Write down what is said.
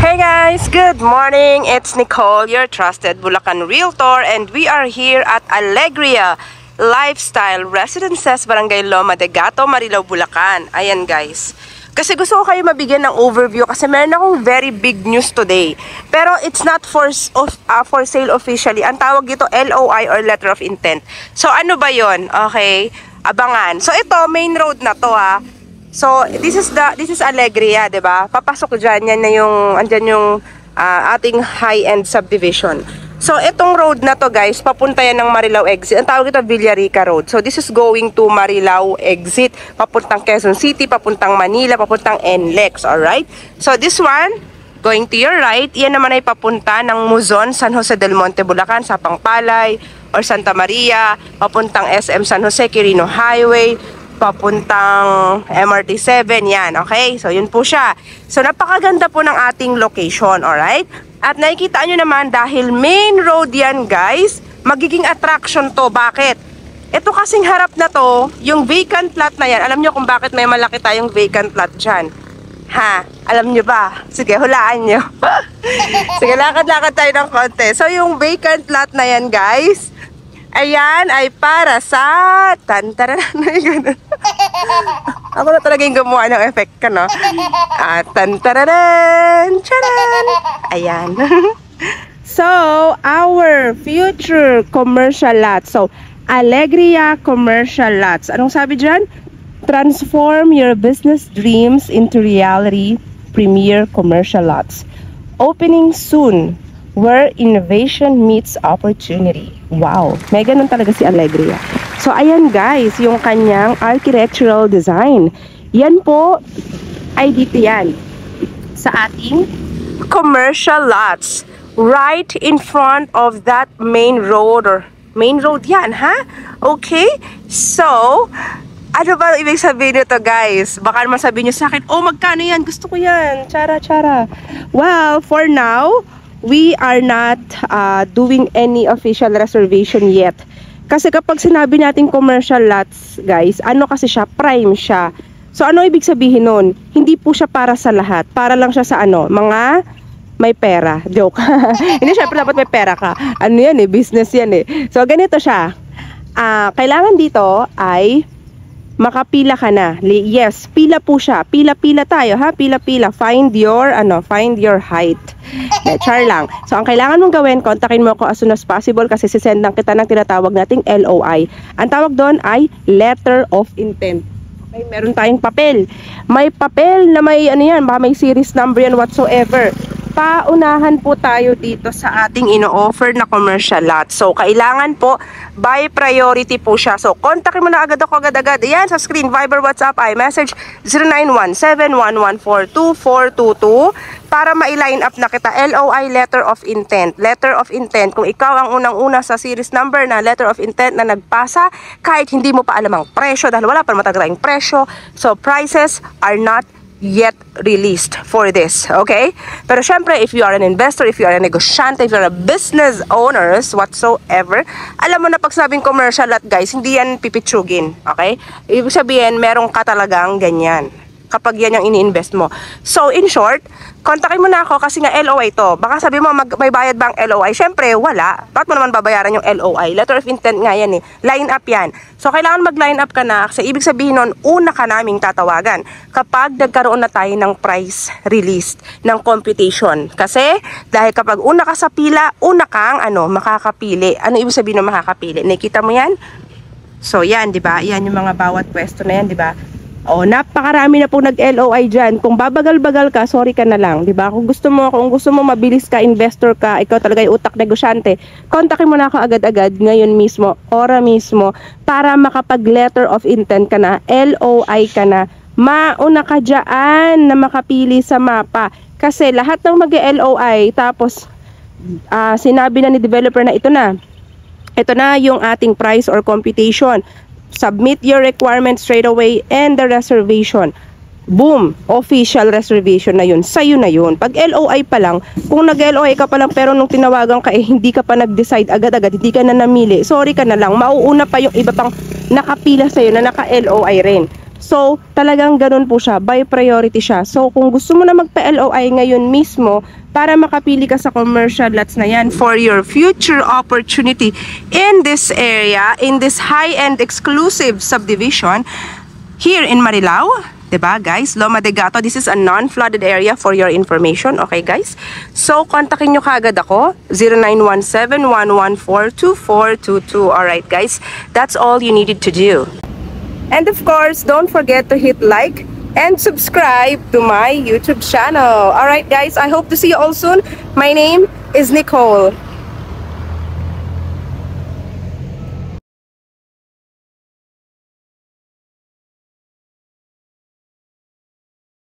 Hey guys, good morning. It's Nicole, your trusted Bulacan Realtor, and we are here at Alegria Lifestyle Residences, Barangay Loma de Gato, Marilao, Bulacan. Ayan guys. Kasi gusto ko kayo mabigyan ng overview kasi meron akong very big news today. Pero it's not for sale officially. Ang tawag dito LOI or Letter of Intent. So ano ba yon? Okay, abangan. So ito, main road na to ha. So this is Alegria, 'di ba? Papasok diyan, yan na yung andyan yung ating high-end subdivision. So itong road na to guys, papunta yan ng Marilao exit. Ang tawag ito Villarica Road. So this is going to Marilao exit, papuntang Quezon City, papuntang Manila, papuntang NLEX, all right? So this one going to your right, yan naman ay papunta ng Muzon, San Jose del Monte, Bulacan, Sapang-Palay or Santa Maria, papuntang SM San Jose, Quirino Highway, papuntang MRT 7, yan, okay? So, yun po siya. So, napakaganda po ng ating location, alright? At nakikita nyo naman, dahil main road yan, guys, magiging attraction to. Bakit? Ito kasing harap na to, yung vacant lot na yan, alam nyo kung bakit may malaki tayong vacant lot dyan? Ha? Alam nyo ba? Sige, hulaan nyo. Sige, lakad-lakad tayo ng konti. So, yung vacant lot na yan, guys, ayan ay para sa tantararan. Ako na talaga yung gumawa ng effect ka, no? Tantararan! Charan! Ayan. So, our future commercial lots. So, Alegria Commercial Lots. Anong sabi dyan? Transform your business dreams into reality. Premier Commercial Lots. Opening soon. Where innovation meets opportunity. Wow, may ganun talaga si Alegria. So ayan guys, yung kanyang architectural design. Yan po ay dito yan sa ating commercial lots. Right in front of that main road, or main road yan, ha? Okay, so ano ba ibig sabihin nito guys? Baka naman sabihin nyo sa akin, oh magkano yan? Gusto ko yan, chara. Well, for now, we are not doing any official reservation yet. Kasi kapag sinabi natin commercial lots, guys, ano kasi siya? Prime siya. So, ano ibig sabihin nun? Hindi po siya para sa lahat. Para lang siya sa ano? Mga may pera. Joke. Hindi, syempre dapat may pera ka. Ano yan eh? Business yan eh. So, ganito siya. Kailangan dito ay makapila ka na. Yes, pila po siya. Pila-pila tayo, ha? Pila-pila. Find your height. Char lang. So, ang kailangan mong gawin, kontakin mo ako as soon as possible kasi sisend lang kita ng tinatawag nating LOI. Ang tawag doon ay Letter of Intent. Okay, meron tayong papel. May papel na may, ano yan, baka may series number yan whatsoever. Paunahan po tayo dito sa ating ino-offer na commercial lot. So, kailangan po, by priority po siya. So, kontakin mo na agad ako agad-agad. Ayan, sa screen, Viber, WhatsApp, iMessage, 0917-114-2422 para ma-line up na kita. LOI, Letter of Intent. Letter of Intent. Kung ikaw ang unang-una sa series number na Letter of Intent na nagpasa, kahit hindi mo pa alam ang presyo, dahil wala pa matagal tayong presyo. So, prices are not yet released for this, okay? Pero syempre, if you are an investor, if you are a negosyante, if you are a business owners, whatsoever, alam mo na pag sabing commercial lot, guys, hindi yan pipitsugin, okay? Ibig sabihin, merong ka talagang ganyan kapag yan yung ini-invest mo. So, in short, kontakin mo na ako kasi nga LOI to. Baka sabi mo, may bayad bang LOI? Syempre, wala. Bakit mo naman babayaran yung LOI? Letter of Intent nga yan eh. Line up yan. So, kailangan mag-line up ka na kasi ibig sabihin nun, una ka naming tatawagan kapag nagkaroon na tayo ng price release ng computation. Kasi, dahil kapag una ka sa pila, una kang makakapili. Ano ibig sabihin ng makakapili? Nakita mo yan? So, yan, di ba? Yan yung mga bawat pwesto na yan, di ba? Oh, napakarami na po nag-LOI dyan. Kung babagal-bagal ka, sorry ka na lang, 'di ba? Kung gusto mo mabilis ka, investor ka, ikaw talaga yung utak negosyante, kontakin mo na ako agad-agad ngayon mismo, ora mismo, para makapag-letter of intent ka na, LOI ka na, mauna ka dyan na makapili sa mapa. Kasi lahat ng mag-LOI, tapos sinabi na ni developer na ito na yung ating price or computation. Submit your requirements straight away and the reservation. Boom! Official reservation na yun. Sa'yo na yun. Pag LOI pa lang, kung nag-LOI ka pa lang pero nung tinawagan ka hindi ka pa nag-decide agad-agad, hindi ka na namili, sorry ka na lang. Mauuna pa yung iba pang nakapila sa'yo na naka-LOI rin. So, talagang ganun po siya. By priority siya. So, kung gusto mo na magpa-LOI ngayon mismo para makapili ka sa commercial lots na yan for your future opportunity in this area, in this high-end exclusive subdivision here in Marilao, diba guys? Loma de Gato, this is a non-flooded area for your information, okay guys? So, kontakin nyo kaagad ako, 0917-114-2422. Alright guys, that's all you needed to do. And of course, don't forget to hit like and subscribe to my YouTube channel. Alright guys, I hope to see you all soon. My name is Nicole.